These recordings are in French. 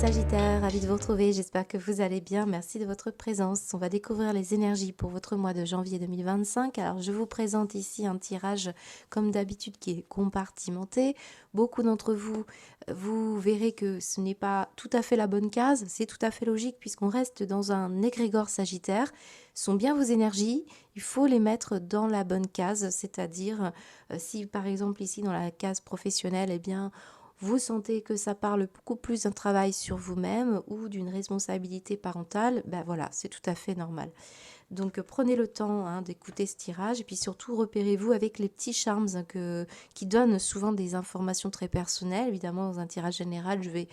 Sagittaire, ravi de vous retrouver, j'espère que vous allez bien, merci de votre présence. On va découvrir les énergies pour votre mois de janvier 2025. Alors je vous présente ici un tirage comme d'habitude qui est compartimenté. Beaucoup d'entre vous, vous verrez que ce n'est pas tout à fait la bonne case, c'est tout à fait logique puisqu'on reste dans un égrégore Sagittaire. Ce sont bien vos énergies, il faut les mettre dans la bonne case, c'est-à-dire si par exemple ici dans la case professionnelle, eh bien vous sentez que ça parle beaucoup plus d'un travail sur vous-même ou d'une responsabilité parentale, ben voilà, c'est tout à fait normal. Donc prenez le temps d'écouter ce tirage et puis surtout repérez-vous avec les petits charmes qui donnent souvent des informations très personnelles. Évidemment, dans un tirage général, je vais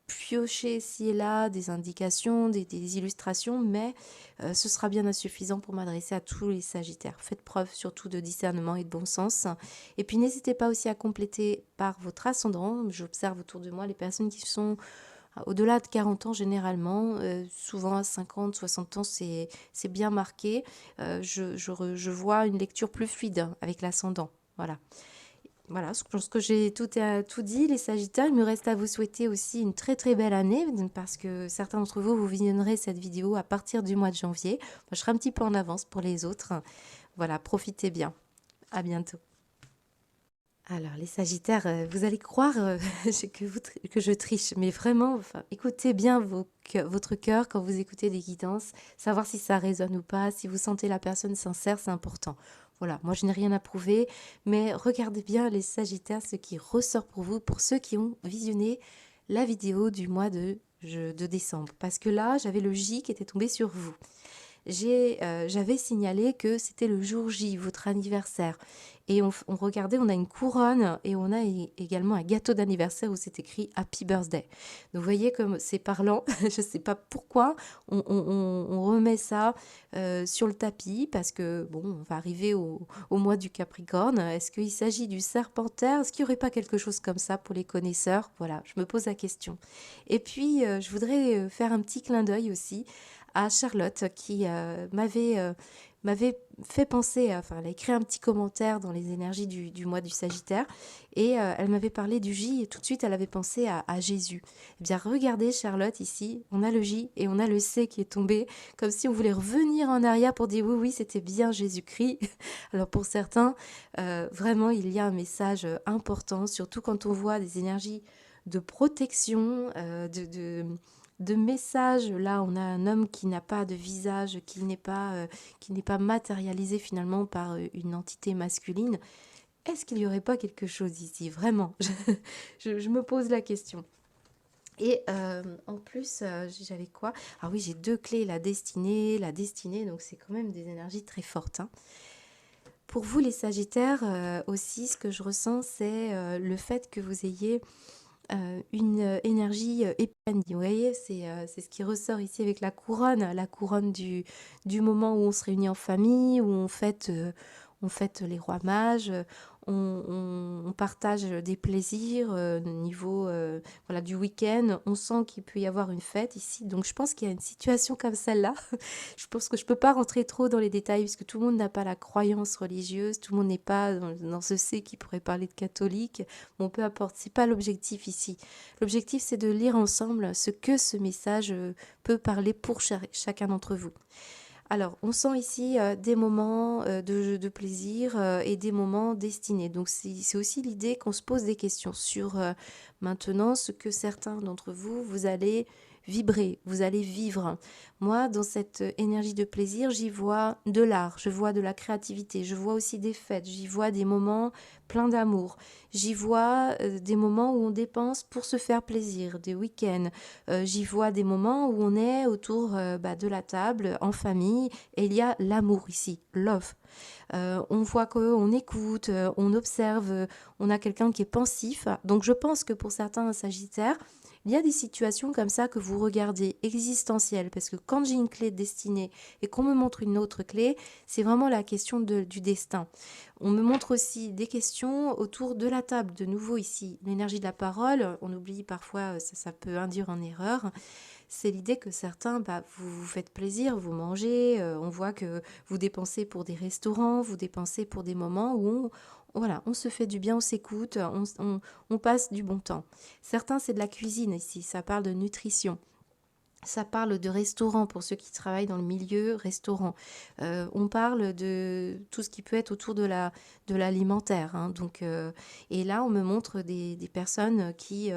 piocher ici et là des indications, des illustrations, mais ce sera bien insuffisant pour m'adresser à tous les Sagittaires. Faites preuve surtout de discernement et de bon sens. Et puis n'hésitez pas aussi à compléter par votre ascendant. J'observe autour de moi les personnes qui sont au-delà de 40 ans généralement, souvent à 50, 60 ans, c'est bien marqué. Je vois une lecture plus fluide avec l'ascendant. Voilà. Voilà, je pense que j'ai tout dit, les Sagittaires. Il me reste à vous souhaiter aussi une très très belle année, parce que certains d'entre vous, vous visionnerez cette vidéo à partir du mois de janvier. Moi, je serai un petit peu en avance pour les autres. Voilà, profitez bien. À bientôt. Alors, les Sagittaires, vous allez croire que je triche, mais vraiment, enfin, écoutez bien votre cœur quand vous écoutez des guidances, savoir si ça résonne ou pas, si vous sentez la personne sincère, c'est important. Voilà, moi je n'ai rien à prouver, mais regardez bien les Sagittaires, ce qui ressort pour vous, pour ceux qui ont visionné la vidéo du mois de décembre. Parce que là, j'avais le J qui était tombé sur vous. J'avais signalé que c'était le jour J, votre anniversaire. Et on regardait, on a une couronne et on a également un gâteau d'anniversaire où c'est écrit Happy Birthday. Donc vous voyez comme c'est parlant, je ne sais pas pourquoi on remet ça sur le tapis parce que bon, on va arriver au mois du Capricorne. Est-ce qu'il s'agit du Serpentaire? Est-ce qu'il n'y aurait pas quelque chose comme ça pour les connaisseurs? Voilà, je me pose la question. Et puis je voudrais faire un petit clin d'œil aussi à Charlotte qui m'avait fait penser, enfin elle a écrit un petit commentaire dans les énergies du mois du Sagittaire et elle m'avait parlé du J et tout de suite elle avait pensé à Jésus. Eh bien regardez Charlotte ici, on a le J et on a le C qui est tombé comme si on voulait revenir en arrière pour dire oui c'était bien Jésus-Christ. Alors pour certains, vraiment il y a un message important, surtout quand on voit des énergies de protection, de messages. Là, on a un homme qui n'a pas de visage, qui n'est pas matérialisé finalement par une entité masculine. Est-ce qu'il n'y aurait pas quelque chose ici? Vraiment, je me pose la question. Et en plus, j'avais quoi? Ah oui, j'ai deux clés, la destinée, donc c'est quand même des énergies très fortes. Pour vous, les Sagittaires, aussi, ce que je ressens, c'est le fait que vous ayez une énergie épanouie. Vous voyez, c'est ce qui ressort ici avec la couronne du moment où on se réunit en famille, où on fête les rois mages, on partage des plaisirs au niveau voilà, du week-end. On sent qu'il peut y avoir une fête ici. Donc je pense qu'il y a une situation comme celle-là. Je pense que je ne peux pas rentrer trop dans les détails puisque tout le monde n'a pas la croyance religieuse, tout le monde n'est pas dans ce C qui pourrait parler de catholique. Bon, peu importe, c'est pas l'objectif ici. L'objectif, c'est de lire ensemble ce que ce message peut parler pour chacun d'entre vous. Alors, on sent ici des moments de plaisir et des moments destinés. Donc, c'est aussi l'idée qu'on se pose des questions sur maintenant ce que certains d'entre vous, vous allez vibrer, vous allez vivre. Moi, dans cette énergie de plaisir, j'y vois de l'art, je vois de la créativité, je vois aussi des fêtes, j'y vois des moments pleins d'amour, j'y vois des moments où on dépense pour se faire plaisir, des week-ends, j'y vois des moments où on est autour de la table, en famille, et il y a l'amour ici, love. On voit qu'on écoute, on observe, on a quelqu'un qui est pensif. Donc je pense que pour certains Sagittaires, il y a des situations comme ça que vous regardez existentielles, parce que quand j'ai une clé destinée et qu'on me montre une autre clé, c'est vraiment la question du destin. On me montre aussi des questions autour de la table. De nouveau ici, l'énergie de la parole, on oublie parfois, ça peut induire en erreur. c'est l'idée que certains, vous vous faites plaisir, vous mangez, on voit que vous dépensez pour des restaurants, vous dépensez pour des moments où voilà, on se fait du bien, on s'écoute, on passe du bon temps. Certains, c'est de la cuisine ici, ça parle de nutrition. Ça parle de restaurant pour ceux qui travaillent dans le milieu restaurant. On parle de tout ce qui peut être autour de l'alimentaire, hein. Donc, et là, on me montre des personnes qui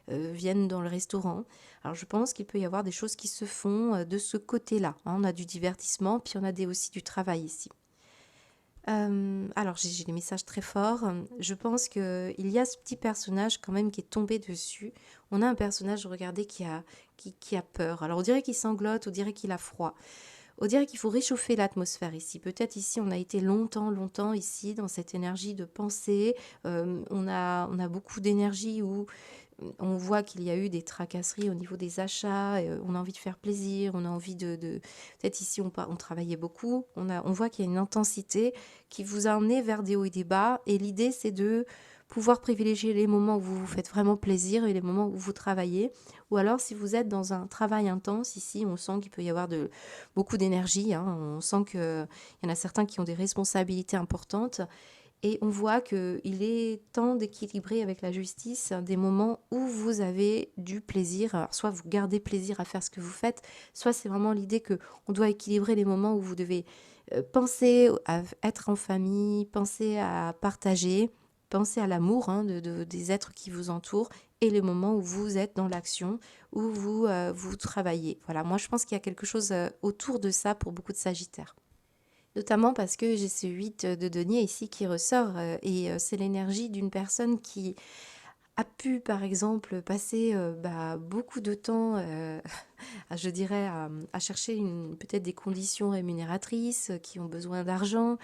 viennent dans le restaurant. Alors, je pense qu'il peut y avoir des choses qui se font de ce côté-là, hein. On a du divertissement, puis on a aussi du travail ici. Alors, j'ai des messages très forts. Je pense qu'il y a ce petit personnage quand même qui est tombé dessus. On a un personnage, regardez, qui a peur. Alors, on dirait qu'il sanglote, on dirait qu'il a froid. On dirait qu'il faut réchauffer l'atmosphère ici. Peut-être ici, on a été longtemps, longtemps ici, dans cette énergie de pensée. On a beaucoup d'énergie où on voit qu'il y a eu des tracasseries au niveau des achats, on a envie de faire plaisir, on a envie peut-être ici on travaillait beaucoup, on voit qu'il y a une intensité qui vous a emmené vers des hauts et des bas, et l'idée c'est de pouvoir privilégier les moments où vous vous faites vraiment plaisir et les moments où vous travaillez, ou alors si vous êtes dans un travail intense, ici on sent qu'il peut y avoir beaucoup d'énergie, hein, on sent qu'il y en a certains qui ont des responsabilités importantes, et on voit qu'il est temps d'équilibrer avec la justice des moments où vous avez du plaisir. Alors, soit vous gardez plaisir à faire ce que vous faites, soit c'est vraiment l'idée qu'on doit équilibrer les moments où vous devez penser à être en famille, penser à partager, penser à l'amour, hein, des êtres qui vous entourent, et les moments où vous êtes dans l'action, où vous travaillez. Voilà, moi je pense qu'il y a quelque chose autour de ça pour beaucoup de Sagittaires. Notamment parce que j'ai ce 8 de denier ici qui ressort, et c'est l'énergie d'une personne qui a pu, par exemple, passer beaucoup de temps, je dirais, à chercher peut-être des conditions rémunératrices, qui ont besoin d'argent,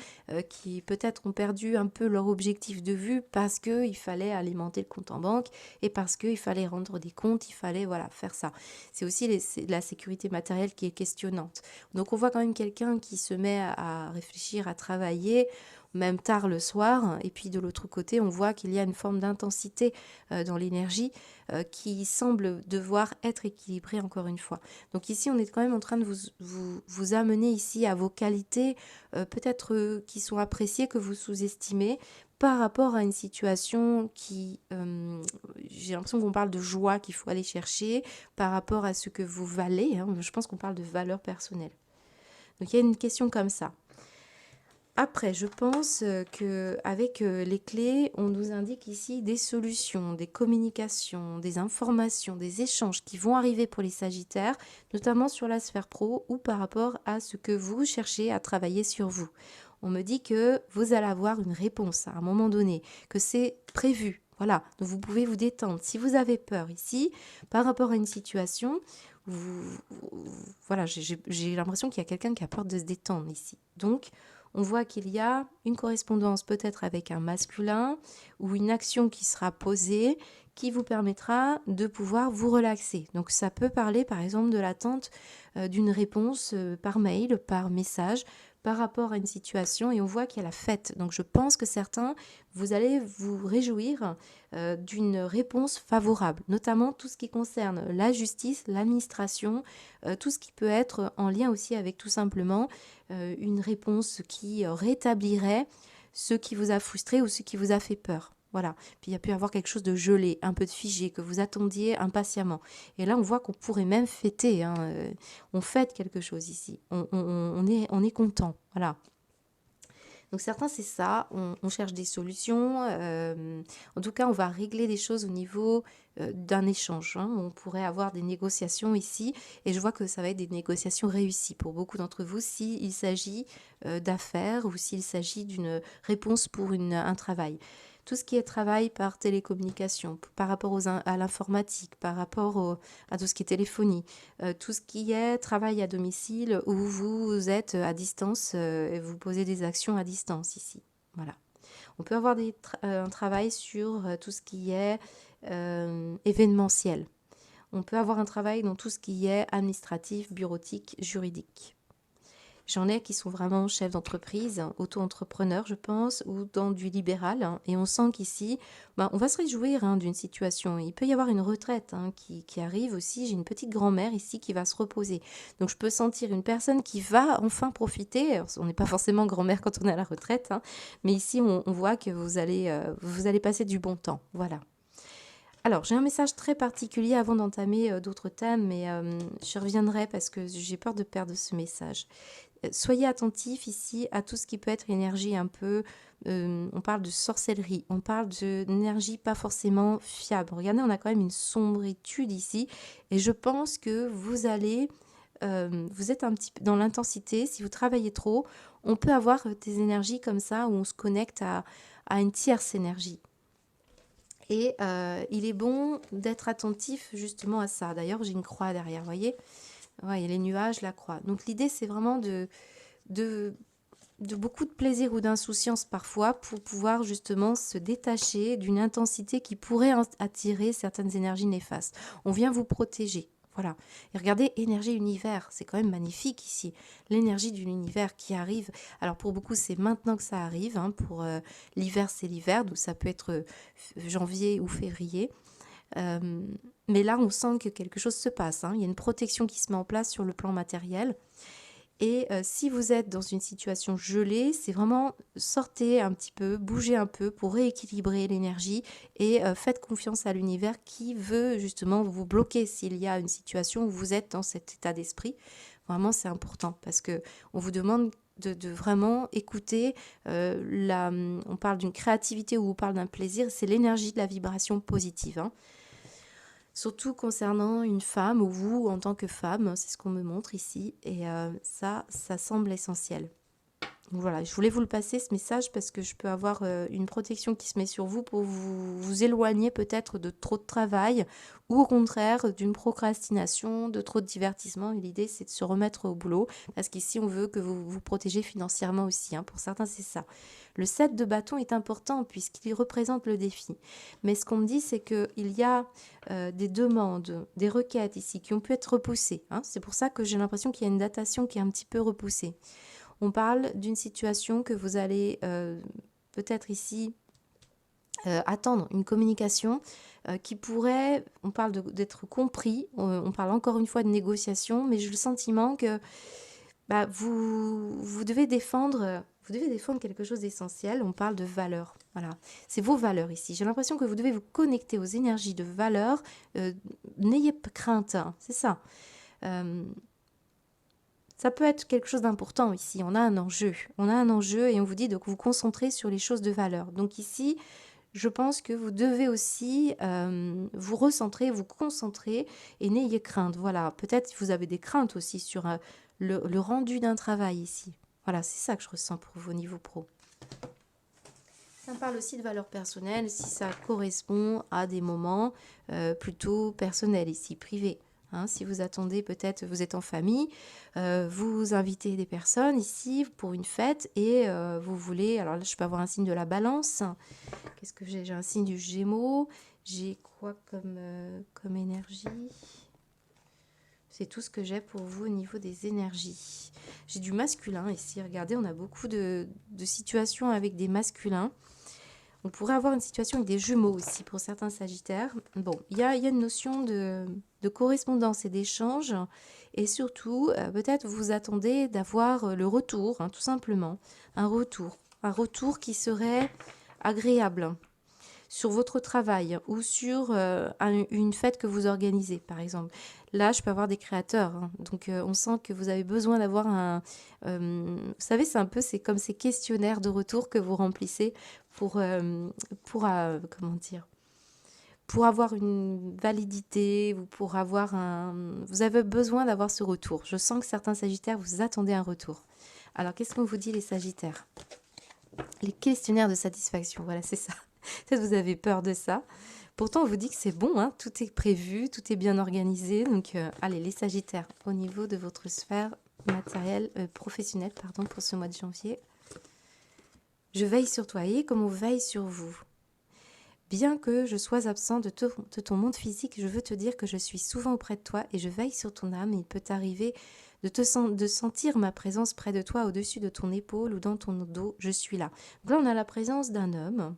qui peut-être ont perdu un peu leur objectif de vue parce qu'il fallait alimenter le compte en banque et parce qu'il fallait rendre des comptes, il fallait voilà, faire ça. C'est aussi la sécurité matérielle qui est questionnante. Donc on voit quand même quelqu'un qui se met à réfléchir, à travailler, même tard le soir, et puis de l'autre côté, on voit qu'il y a une forme d'intensité dans l'énergie qui semble devoir être équilibrée encore une fois. Donc ici, on est quand même en train de vous amener ici à vos qualités, peut-être qui sont appréciées, que vous sous-estimez, par rapport à une situation j'ai l'impression qu'on parle de joie qu'il faut aller chercher, par rapport à ce que vous valez, hein. Je pense qu'on parle de valeur personnelle. Donc il y a une question comme ça. Après, je pense qu'avec les clés, on nous indique ici des solutions, des communications, des informations, des échanges qui vont arriver pour les Sagittaires, notamment sur la sphère pro ou par rapport à ce que vous cherchez à travailler sur vous. On me dit que vous allez avoir une réponse à un moment donné, que c'est prévu. Voilà, donc vous pouvez vous détendre. Si vous avez peur ici, par rapport à une situation, voilà, j'ai l'impression qu'il y a quelqu'un qui a peur de se détendre ici. Donc, on voit qu'il y a une correspondance peut-être avec un masculin ou une action qui sera posée qui vous permettra de pouvoir vous relaxer. Donc ça peut parler par exemple de l'attente d'une réponse par mail, par message, par rapport à une situation, et on voit qu'il y a la fête. Donc je pense que certains, vous allez vous réjouir d'une réponse favorable, notamment tout ce qui concerne la justice, l'administration, tout ce qui peut être en lien aussi avec tout simplement une réponse qui rétablirait ce qui vous a frustré ou ce qui vous a fait peur. Voilà. Puis il y a pu y avoir quelque chose de gelé, un peu de figé, que vous attendiez impatiemment. Et là, on voit qu'on pourrait même fêter, hein. On fête quelque chose ici. On est content. Voilà. Donc certains, c'est ça, on cherche des solutions. En tout cas, on va régler des choses au niveau d'un échange, hein. On pourrait avoir des négociations ici, et je vois que ça va être des négociations réussies pour beaucoup d'entre vous s'il s'agit d'affaires ou s'il s'agit d'une réponse pour un travail. Tout ce qui est travail par télécommunication, par rapport à l'informatique, par rapport à tout ce qui est téléphonie, tout ce qui est travail à domicile où vous êtes à distance et vous posez des actions à distance ici. Voilà. On peut avoir un travail sur tout ce qui est événementiel. On peut avoir un travail dans tout ce qui est administratif, bureautique, juridique. J'en ai qui sont vraiment chefs d'entreprise, auto-entrepreneurs, je pense, ou dans du libéral, hein. Et on sent qu'ici, on va se réjouir, hein, d'une situation. Il peut y avoir une retraite, hein, qui arrive aussi. J'ai une petite grand-mère ici qui va se reposer. Donc je peux sentir une personne qui va enfin profiter. Alors, on n'est pas forcément grand-mère quand on est à la retraite, hein, mais ici on voit que vous allez passer du bon temps. Voilà. Alors, j'ai un message très particulier avant d'entamer d'autres thèmes, mais je reviendrai parce que j'ai peur de perdre ce message. Soyez attentifs ici à tout ce qui peut être énergie un peu, on parle de sorcellerie, on parle d'énergie pas forcément fiable. Regardez, on a quand même une sombritude ici et je pense que vous êtes un petit peu dans l'intensité. Si vous travaillez trop, on peut avoir des énergies comme ça où on se connecte à une tierce énergie. Et il est bon d'être attentif justement à ça. D'ailleurs, j'ai une croix derrière, vous voyez. Ouais, il y a les nuages, la croix. Donc l'idée, c'est vraiment de, de beaucoup de plaisir ou d'insouciance parfois pour pouvoir justement se détacher d'une intensité qui pourrait attirer certaines énergies néfastes. On vient vous protéger. Voilà. Et regardez, énergie univers, c'est quand même magnifique ici. L'énergie de l'univers qui arrive. Alors pour beaucoup, c'est maintenant que ça arrive, hein. Pour l'hiver, c'est l'hiver, donc ça peut être janvier ou février. Euh, mais là, on sent que quelque chose se passe, hein. Il y a une protection qui se met en place sur le plan matériel. Et si vous êtes dans une situation gelée, c'est vraiment sortez un petit peu, bougez un peu pour rééquilibrer l'énergie et faites confiance à l'univers qui veut justement vous bloquer s'il y a une situation où vous êtes dans cet état d'esprit. Vraiment, c'est important parce que on vous demande de vraiment écouter. On parle d'une créativité ou on parle d'un plaisir, c'est l'énergie de la vibration positive, hein. Surtout concernant une femme ou vous en tant que femme, c'est ce qu'on me montre ici. Et ça semble essentiel. Donc voilà, je voulais vous le passer ce message parce que je peux avoir une protection qui se met sur vous pour vous éloigner peut-être de trop de travail ou au contraire d'une procrastination, de trop de divertissement. Et l'idée, c'est de se remettre au boulot parce qu'ici, on veut que vous vous protégez financièrement aussi, hein. Pour certains, c'est ça. Le 7 de bâton est important puisqu'il représente le défi. Mais ce qu'on me dit, c'est qu'il y a des demandes, des requêtes ici qui ont pu être repoussées, hein. C'est pour ça que j'ai l'impression qu'il y a une datation qui est un petit peu repoussée. On parle d'une situation que vous allez peut-être ici attendre, une communication qui pourrait, on parle d'être compris, on parle encore une fois de négociation, mais j'ai le sentiment que vous devez défendre quelque chose d'essentiel. On parle de valeurs. Voilà, c'est vos valeurs ici. J'ai l'impression que vous devez vous connecter aux énergies de valeurs. N'ayez pas crainte, hein, c'est ça. Euh, Ça peut être quelque chose d'important ici. On a un enjeu. On a un enjeu et on vous dit de vous concentrer sur les choses de valeur. Donc ici, je pense que vous devez aussi vous recentrer, vous concentrer et n'ayez crainte. Voilà, peut-être vous avez des craintes aussi sur le rendu d'un travail ici. Voilà, c'est ça que je ressens pour vous au niveau pro. Ça me parle aussi de valeurs personnelles, si ça correspond à des moments plutôt personnels ici, privés. Hein, si vous attendez, peut-être vous êtes en famille, vous invitez des personnes ici pour une fête et vous voulez, alors là je peux avoir un signe de la balance. Qu'est-ce que j'ai? J'ai un signe du Gémeaux. J'ai quoi comme énergie? C'est tout ce que j'ai pour vous au niveau des énergies. J'ai du masculin ici. Regardez, on a beaucoup de situations avec des masculins. On pourrait avoir une situation avec des jumeaux aussi pour certains sagittaires. Bon, il y a une notion de correspondance et d'échange. Et surtout, peut-être vous attendez d'avoir le retour, hein, tout simplement. Un retour. Un retour qui serait agréable sur votre travail ou sur une fête que vous organisez, par exemple. Là, je peux avoir des créateurs, hein. Donc on sent que vous avez besoin d'avoir vous savez, c'est comme ces questionnaires de retour que vous remplissez comment dire, pour avoir une validité ou pour avoir vous avez besoin d'avoir ce retour. Je sens que certains sagittaires, vous attendez un retour. Alors, qu'est-ce qu'on vous dit, les sagittaires? Les questionnaires de satisfaction, voilà, c'est ça. Peut-être vous avez peur de ça. Pourtant, on vous dit que c'est bon, hein, tout est prévu, tout est bien organisé. Donc, allez, les sagittaires, au niveau de votre sphère matérielle, professionnelle, pardon, pour ce mois de janvier. Je veille sur toi et comme on veille sur vous. Bien que je sois absent de ton monde physique, je veux te dire que je suis souvent auprès de toi et je veille sur ton âme. Il peut t'arriver de sentir ma présence près de toi, au-dessus de ton épaule ou dans ton dos, je suis là. Donc là, on a la présence d'un homme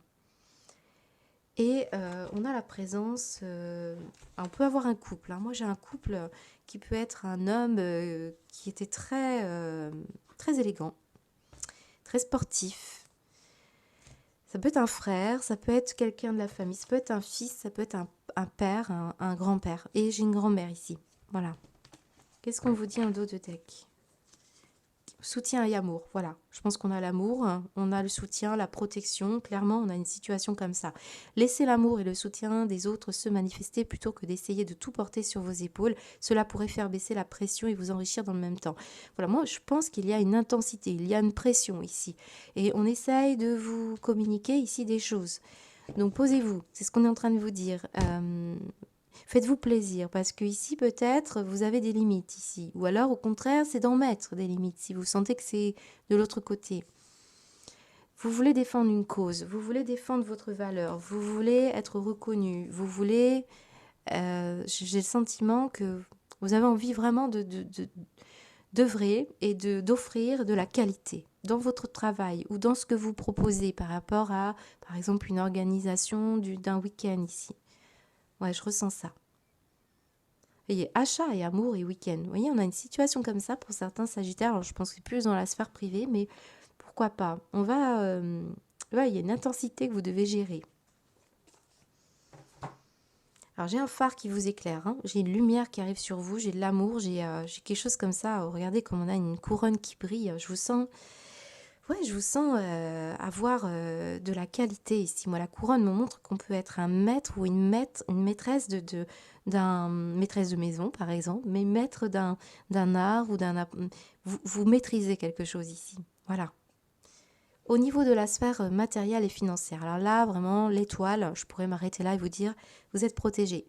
et on a la présence, on peut avoir un couple, hein. Moi, j'ai un couple qui peut être un homme qui était très élégant, très sportif. Ça peut être un frère, ça peut être quelqu'un de la famille, ça peut être un fils, ça peut être un père, un grand-père. Et j'ai une grand-mère ici. Voilà. Qu'est-ce qu'on vous dit en dos de deck? Soutien et amour, voilà. Je pense qu'on a l'amour, hein, on a le soutien, la protection. Clairement, on a une situation comme ça. Laissez l'amour et le soutien des autres se manifester plutôt que d'essayer de tout porter sur vos épaules. Cela pourrait faire baisser la pression et vous enrichir dans le même temps. Voilà, moi, je pense qu'il y a une intensité, il y a une pression ici. Et on essaye de vous communiquer ici des choses. Donc, posez-vous. C'est ce qu'on est en train de vous dire. Faites-vous plaisir, parce que ici, peut-être, vous avez des limites ici. Ou alors, au contraire, c'est d'en mettre des limites, si vous sentez que c'est de l'autre côté. Vous voulez défendre une cause, vous voulez défendre votre valeur, vous voulez être reconnu, vous voulez... j'ai le sentiment que vous avez envie vraiment d'œuvrer et d'offrir de la qualité dans votre travail ou dans ce que vous proposez par rapport à, par exemple, une organisation d'un week-end ici. Ouais, je ressens ça. Vous voyez, achat et amour et week-end. Vous voyez, on a une situation comme ça pour certains Sagittaires. Alors, je pense que c'est plus dans la sphère privée, mais pourquoi pas. Ouais, il y a une intensité que vous devez gérer. Alors, j'ai un phare qui vous éclaire, hein. J'ai une lumière qui arrive sur vous. J'ai de l'amour. J'ai quelque chose comme ça. Regardez comme on a une couronne qui brille. Je vous sens avoir de la qualité ici. Moi, la couronne me montre qu'on peut être un maître ou une maîtresse d'un maîtresse de maison, par exemple, mais maître d'un art ou vous maîtrisez quelque chose ici. Voilà. Au niveau de la sphère matérielle et financière, alors là, vraiment, l'étoile, je pourrais m'arrêter là et vous dire, vous êtes protégés.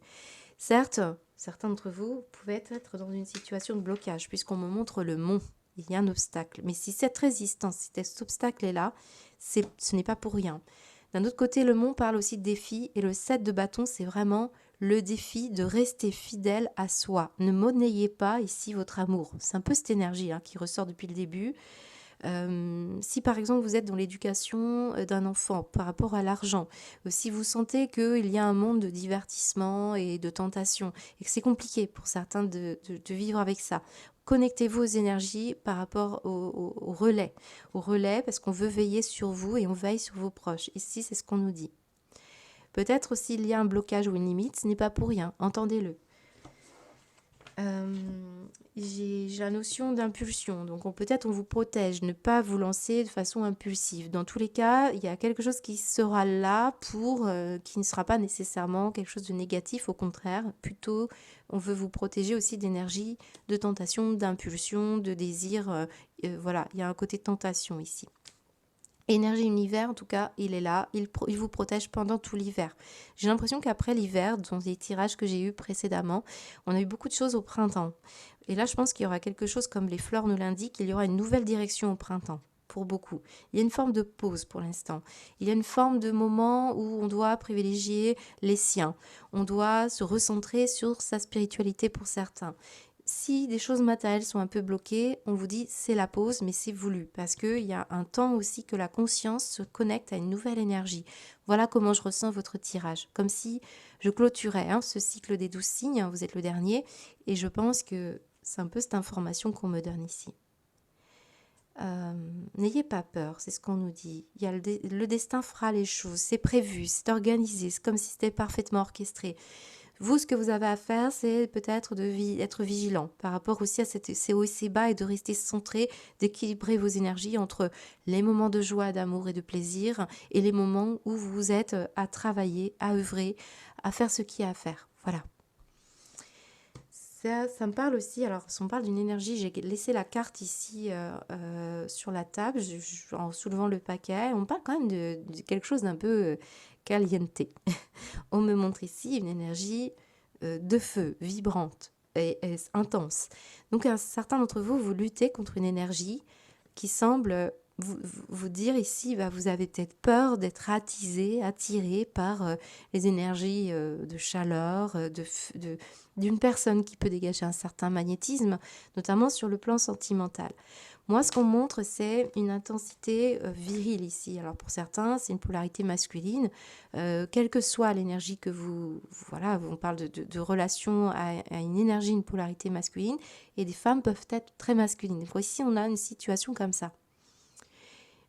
Certes, certains d'entre vous pouvez être dans une situation de blocage, puisqu'on me montre le mont. Il y a un obstacle. Mais si cette résistance, si cet obstacle est là, ce n'est pas pour rien. D'un autre côté, le mont parle aussi de défi. Et le 7 de bâton, c'est vraiment le défi de rester fidèle à soi. Ne monnayez pas ici votre amour. C'est un peu cette énergie qui ressort depuis le début. Si par exemple vous êtes dans l'éducation d'un enfant par rapport à l'argent, si vous sentez qu'il y a un monde de divertissement et de tentation et que c'est compliqué pour certains de vivre avec ça, connectez-vous aux énergies par rapport au relais parce qu'on veut veiller sur vous et on veille sur vos proches. Ici, c'est ce qu'on nous dit. Peut-être s'il y a un blocage ou une limite, ce n'est pas pour rien, entendez-le. J'ai la notion d'impulsion, donc peut-être on vous protège, ne pas vous lancer de façon impulsive. Dans tous les cas, il y a quelque chose qui sera là qui ne sera pas nécessairement quelque chose de négatif, au contraire, plutôt on veut vous protéger aussi d'énergie, de tentation, d'impulsion, de désir, voilà, il y a un côté tentation ici. Énergie univers, en tout cas, il est là, il vous protège pendant tout l'hiver. J'ai l'impression qu'après l'hiver, dans les tirages que j'ai eus précédemment, on a eu beaucoup de choses au printemps. Et là, je pense qu'il y aura quelque chose comme les fleurs nous l'indiquent, il y aura une nouvelle direction au printemps, pour beaucoup. Il y a une forme de pause pour l'instant. Il y a une forme de moment où on doit privilégier les siens. On doit se recentrer sur sa spiritualité pour certains. Si des choses matérielles sont un peu bloquées, on vous dit c'est la pause, mais c'est voulu, parce qu'il y a un temps aussi que la conscience se connecte à une nouvelle énergie. Voilà comment je ressens votre tirage, comme si je clôturais ce cycle des 12 signes, vous êtes le dernier, et je pense que c'est un peu cette information qu'on me donne ici. N'ayez pas peur, c'est ce qu'on nous dit. Il y a le destin fera les choses, c'est prévu, c'est organisé, c'est comme si c'était parfaitement orchestré. Vous, ce que vous avez à faire, c'est peut-être d'être vigilant par rapport aussi à ces hauts et ces bas et de rester centré, d'équilibrer vos énergies entre les moments de joie, d'amour et de plaisir et les moments où vous êtes à travailler, à œuvrer, à faire ce qu'il y a à faire. Voilà. Ça me parle aussi, alors si on parle d'une énergie, j'ai laissé la carte ici sur la table en soulevant le paquet, on parle quand même de quelque chose d'un peu caliente. On me montre ici une énergie de feu, vibrante et intense. Donc certains d'entre vous, vous luttez contre une énergie qui semble vous dire ici, vous avez peut-être peur d'être attiré par les énergies de chaleur, d'une personne qui peut dégager un certain magnétisme, notamment sur le plan sentimental. Moi, ce qu'on montre, c'est une intensité virile ici. Alors pour certains, c'est une polarité masculine. Quelle que soit l'énergie que voilà, on parle de relation à une énergie, une polarité masculine, et des femmes peuvent être très masculines. Donc ici, on a une situation comme ça.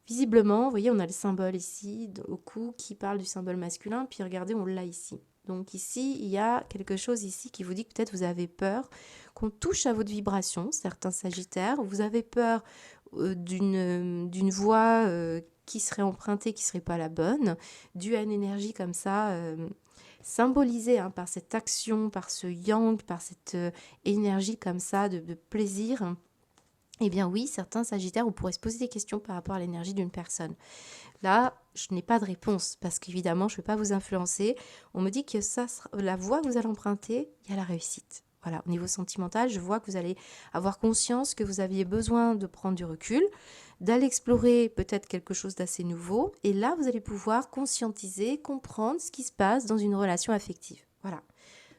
Visiblement, vous voyez, on a le symbole ici au cou qui parle du symbole masculin, puis regardez, on l'a ici. Donc ici, il y a quelque chose ici qui vous dit que peut-être vous avez peur qu'on touche à votre vibration, certains sagittaires, vous avez peur d'une voix qui serait empruntée, qui ne serait pas la bonne, due à une énergie comme ça, symbolisée par cette action, par ce yang, par cette énergie comme ça de plaisir. Eh bien oui, certains sagittaires, vous pourrez se poser des questions par rapport à l'énergie d'une personne. Là, je n'ai pas de réponse parce qu'évidemment, je ne vais pas vous influencer. On me dit que la voie que vous allez emprunter, il y a la réussite. Voilà, au niveau sentimental, je vois que vous allez avoir conscience que vous aviez besoin de prendre du recul, d'aller explorer peut-être quelque chose d'assez nouveau. Et là, vous allez pouvoir conscientiser, comprendre ce qui se passe dans une relation affective. Voilà.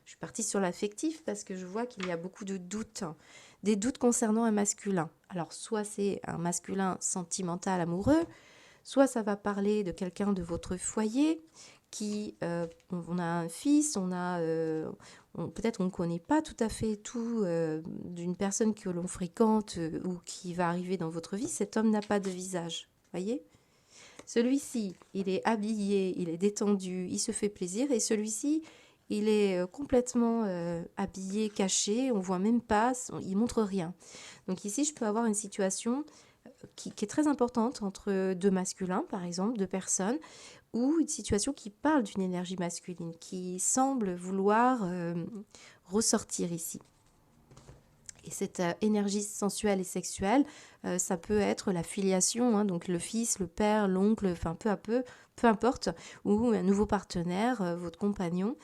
Je suis partie sur l'affectif parce que je vois qu'il y a beaucoup de doutes, des doutes concernant un masculin. Alors, soit c'est un masculin sentimental, amoureux, soit ça va parler de quelqu'un de votre foyer qui, on a un fils, peut-être on ne connaît pas tout à fait tout d'une personne que l'on fréquente ou qui va arriver dans votre vie. Cet homme n'a pas de visage, voyez ? Celui-ci, il est habillé, il est détendu, il se fait plaisir, et celui-ci, il est complètement habillé, caché, on voit même pas, il montre rien. Donc ici, je peux avoir une situation qui est très importante entre deux masculins, par exemple, deux personnes, ou une situation qui parle d'une énergie masculine, qui semble vouloir ressortir ici. Et cette énergie sensuelle et sexuelle, ça peut être la filiation, donc le fils, le père, l'oncle, enfin peu importe, ou un nouveau partenaire, votre compagnon.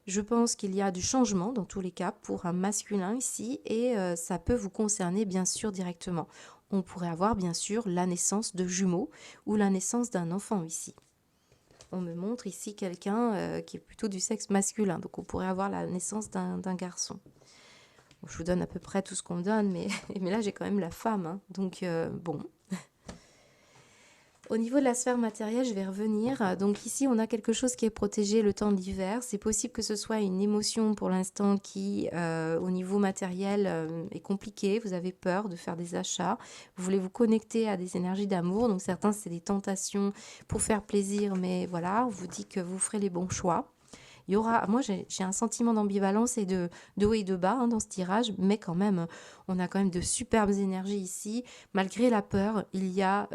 Je pense qu'il y a du changement dans tous les cas pour un masculin ici et ça peut vous concerner bien sûr directement. On pourrait avoir bien sûr la naissance de jumeaux ou la naissance d'un enfant ici. On me montre ici quelqu'un qui est plutôt du sexe masculin, donc on pourrait avoir la naissance d'un garçon. Bon, je vous donne à peu près tout ce qu'on me donne, mais là j'ai quand même la femme, donc bon. Au niveau de la sphère matérielle, je vais revenir. Donc ici, on a quelque chose qui est protégé le temps de l'hiver. C'est possible que ce soit une émotion pour l'instant qui, au niveau matériel, est compliquée. Vous avez peur de faire des achats. Vous voulez vous connecter à des énergies d'amour. Donc certains, c'est des tentations pour faire plaisir. Mais voilà, on vous dit que vous ferez les bons choix. Moi j'ai un sentiment d'ambivalence et de haut et de bas dans ce tirage, mais quand même, on a quand même de superbes énergies ici. Malgré la peur, il y a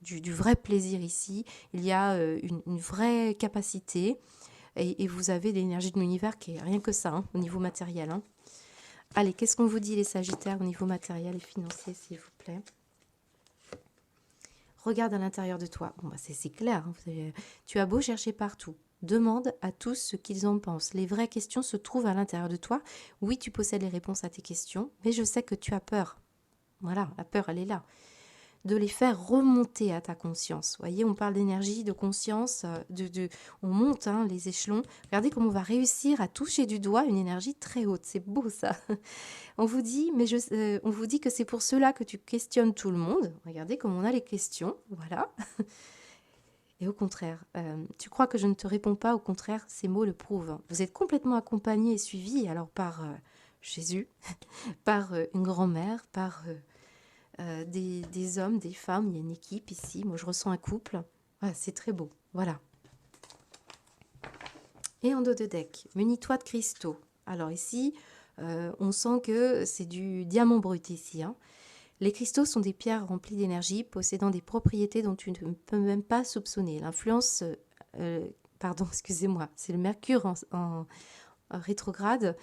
du vrai plaisir ici, il y a une vraie capacité, et vous avez l'énergie de l'univers qui est rien que ça, au niveau matériel. Allez, qu'est-ce qu'on vous dit les Sagittaires au niveau matériel et financier, s'il vous plaît ? Regarde à l'intérieur de toi. Bon, c'est clair, tu as beau chercher partout. Demande à tous ce qu'ils en pensent. Les vraies questions se trouvent à l'intérieur de toi. Oui, tu possèdes les réponses à tes questions, mais je sais que tu as peur. Voilà, la peur, elle est là. De les faire remonter à ta conscience. Vous voyez, on parle d'énergie, de conscience, on monte les échelons. Regardez comment on va réussir à toucher du doigt une énergie très haute. C'est beau ça. On vous dit, on vous dit que c'est pour cela que tu questionnes tout le monde. Regardez comment on a les questions. Voilà. Et au contraire, tu crois que je ne te réponds pas, au contraire, ces mots le prouvent. Vous êtes complètement accompagné et suivi alors par Jésus, par une grand-mère, par des hommes, des femmes. Il y a une équipe ici. Moi, je ressens un couple. Voilà, c'est très beau. Voilà. Et en dos de deck, munis-toi de cristaux. Alors ici, on sent que c'est du diamant brut ici. Les cristaux sont des pierres remplies d'énergie, possédant des propriétés dont tu ne peux même pas soupçonner. L'influence, excusez-moi, c'est le Mercure en rétrograde.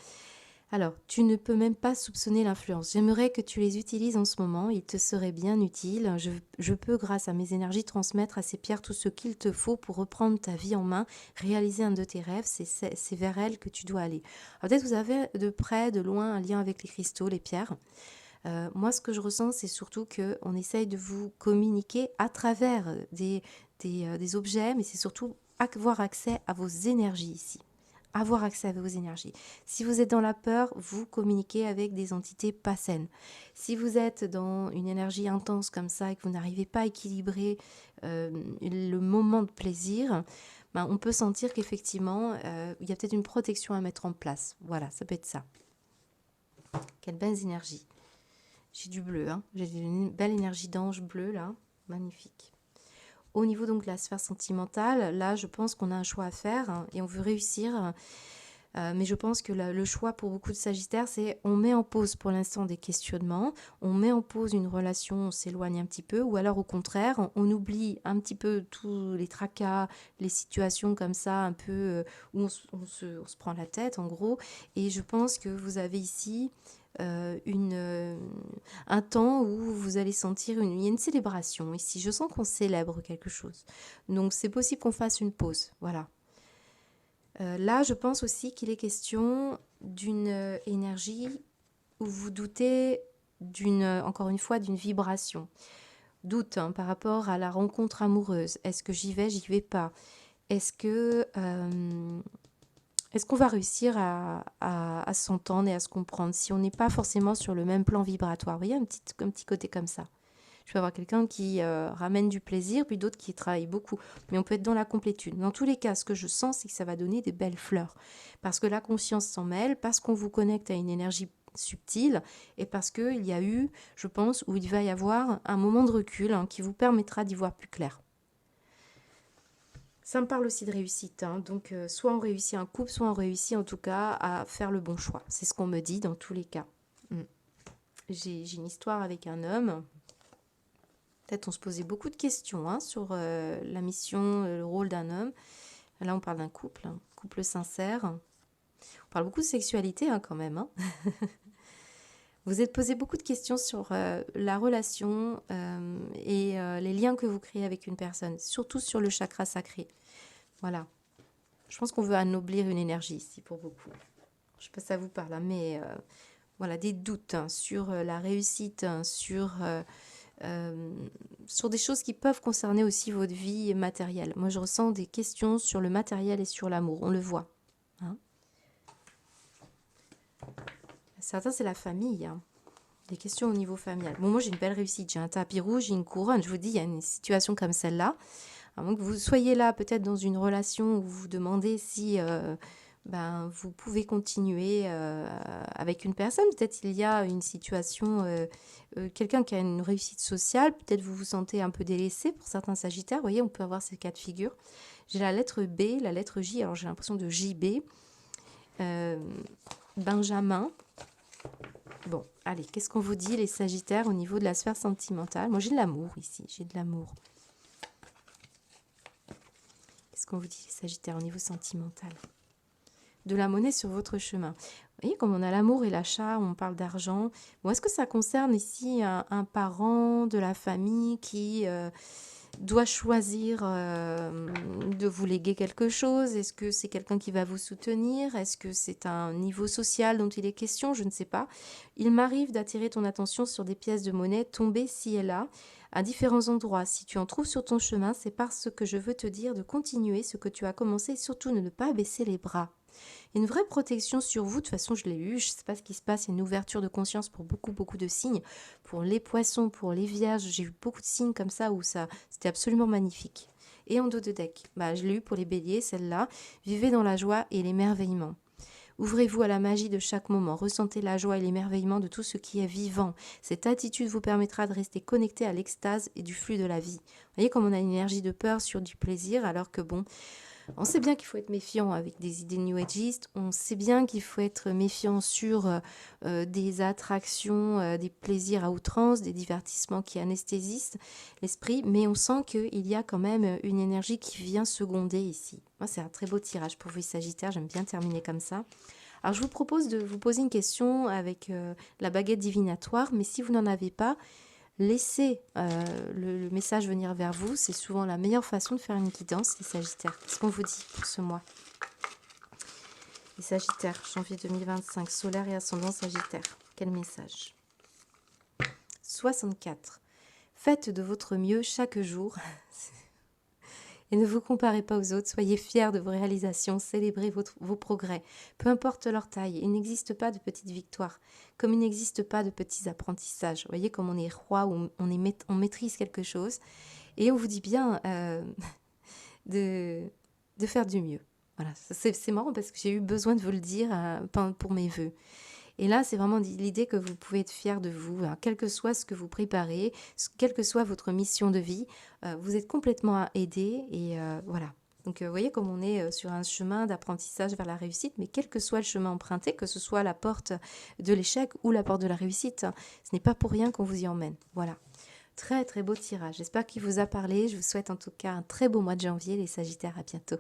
Alors, tu ne peux même pas soupçonner l'influence. J'aimerais que tu les utilises en ce moment, il te serait bien utile. Je peux, grâce à mes énergies, transmettre à ces pierres tout ce qu'il te faut pour reprendre ta vie en main, réaliser un de tes rêves. C'est vers elles que tu dois aller. Alors, peut-être vous avez de près, de loin, un lien avec les cristaux, les pierres. Moi, ce que je ressens, c'est surtout qu'on essaye de vous communiquer à travers des objets, mais c'est surtout avoir accès à vos énergies ici. Avoir accès à vos énergies. Si vous êtes dans la peur, vous communiquez avec des entités pas saines. Si vous êtes dans une énergie intense comme ça et que vous n'arrivez pas à équilibrer le moment de plaisir, ben, on peut sentir qu'effectivement, il y a peut-être une protection à mettre en place. Voilà, ça peut être ça. Quelle belle énergie. J'ai du bleu, hein. J'ai une belle énergie d'ange bleu là, magnifique. Au niveau donc de la sphère sentimentale, là je pense qu'on a un choix à faire hein, et on veut réussir. Mais je pense que le choix pour beaucoup de Sagittaires, c'est on met en pause pour l'instant des questionnements, on met en pause une relation, on s'éloigne un petit peu, ou alors au contraire, on oublie un petit peu tous les tracas, les situations comme ça, un peu où on se prend la tête en gros. Et je pense que vous avez ici un temps où vous allez sentir il y a une célébration ici. Je sens qu'on célèbre quelque chose. Donc c'est possible qu'on fasse une pause, voilà. Là, je pense aussi qu'il est question d'une énergie où vous doutez encore une fois, d'une vibration. Doute hein, par rapport à la rencontre amoureuse. Est-ce que j'y vais pas? Est-ce que est-ce qu'on va réussir à s'entendre et à se comprendre si on n'est pas forcément sur le même plan vibratoire? Vous voyez, un petit côté comme ça. Je peux avoir quelqu'un qui ramène du plaisir, puis d'autres qui travaillent beaucoup. Mais on peut être dans la complétude. Dans tous les cas, ce que je sens, c'est que ça va donner des belles fleurs. Parce que la conscience s'en mêle, parce qu'on vous connecte à une énergie subtile, et parce qu'il y a eu, je pense, où il va y avoir un moment de recul hein, qui vous permettra d'y voir plus clair. Ça me parle aussi de réussite. Hein. Donc, soit on réussit un couple, soit on réussit en tout cas à faire le bon choix. C'est ce qu'on me dit dans tous les cas. J'ai une histoire avec un homme. Peut-être on se posait beaucoup de questions hein, sur la mission, le rôle d'un homme. Là, on parle d'un couple, hein, couple sincère. On parle beaucoup de sexualité hein, quand même. Hein. Vous êtes posé beaucoup de questions sur la relation et les liens que vous créez avec une personne, surtout sur le chakra sacré. Voilà. Je pense qu'on veut anoblir une énergie ici pour beaucoup. Je ne sais pas si ça vous parle, hein, mais voilà, des doutes hein, sur la réussite, hein, sur des choses qui peuvent concerner aussi votre vie matérielle. Moi, je ressens des questions sur le matériel et sur l'amour. On le voit. Hein. Certains, c'est la famille. Hein. Des questions au niveau familial. Bon, moi, j'ai une belle réussite. J'ai un tapis rouge, j'ai une couronne. Je vous dis, il y a une situation comme celle-là. À moins que vous soyez là, peut-être dans une relation où vous vous demandez si vous pouvez continuer avec une personne. Peut-être il y a une situation, quelqu'un qui a une réussite sociale. Peut-être vous vous sentez un peu délaissé pour certains Sagittaires. Vous voyez, on peut avoir ces cas de figure. J'ai la lettre B, la lettre J. Alors, j'ai l'impression de JB. Benjamin. Bon, allez, qu'est-ce qu'on vous dit, les Sagittaires, au niveau de la sphère sentimentale? Moi, j'ai de l'amour ici, j'ai de l'amour. Qu'est-ce qu'on vous dit, les Sagittaires, au niveau sentimental? De la monnaie sur votre chemin. Vous voyez, comme on a l'amour et l'achat, on parle d'argent. Bon, est-ce que ça concerne ici un parent de la famille qui doit choisir de vous léguer quelque chose? Est-ce que c'est quelqu'un qui va vous soutenir? Est-ce que c'est un niveau social dont il est question? Je ne sais pas. Il m'arrive d'attirer ton attention sur des pièces de monnaie tombées ci et là, à différents endroits. Si tu en trouves sur ton chemin, c'est parce que je veux te dire de continuer ce que tu as commencé et surtout de ne pas baisser les bras. Il y a une vraie protection sur vous. De toute façon, je l'ai eu. Je ne sais pas ce qui se passe. Il y a une ouverture de conscience pour beaucoup de signes. Pour les poissons, pour les vierges, j'ai eu beaucoup de signes comme ça où c'était absolument magnifique. Et en dos de deck, je l'ai eu pour les béliers, celle-là. Vivez dans la joie et l'émerveillement. Ouvrez-vous à la magie de chaque moment. Ressentez la joie et l'émerveillement de tout ce qui est vivant. Cette attitude vous permettra de rester connecté à l'extase et du flux de la vie. Vous voyez comme on a une énergie de peur sur du plaisir, alors que bon... On sait bien qu'il faut être méfiant avec des idées new ageistes, on sait bien qu'il faut être méfiant sur des attractions, des plaisirs à outrance, des divertissements qui anesthésisent l'esprit, mais on sent qu'il y a quand même une énergie qui vient seconder ici. Moi, c'est un très beau tirage pour vous, les Sagittaires, j'aime bien terminer comme ça. Alors, je vous propose de vous poser une question avec la baguette divinatoire, mais si vous n'en avez pas, laissez le message venir vers vous. C'est souvent la meilleure façon de faire une guidance, les Sagittaires. Qu'est-ce qu'on vous dit pour ce mois? Les Sagittaires, janvier 2025, solaire et ascendant Sagittaire. Quel message? 64. Faites de votre mieux chaque jour et ne vous comparez pas aux autres. Soyez fiers de vos réalisations, célébrez vos progrès, peu importe leur taille. Il n'existe pas de petites victoires, comme il n'existe pas de petits apprentissages. Vous voyez, comme on est roi, on maîtrise quelque chose et on vous dit bien de faire du mieux. Voilà, c'est marrant parce que j'ai eu besoin de vous le dire pour mes vœux. Et là, c'est vraiment l'idée que vous pouvez être fiers de vous, hein, quel que soit ce que vous préparez, quelle que soit votre mission de vie, vous êtes complètement aidé et voilà. Donc, vous voyez comme on est sur un chemin d'apprentissage vers la réussite, mais quel que soit le chemin emprunté, que ce soit la porte de l'échec ou la porte de la réussite, hein, ce n'est pas pour rien qu'on vous y emmène. Voilà. Très, très beau tirage. J'espère qu'il vous a parlé. Je vous souhaite en tout cas un très beau mois de janvier, les Sagittaires. À bientôt.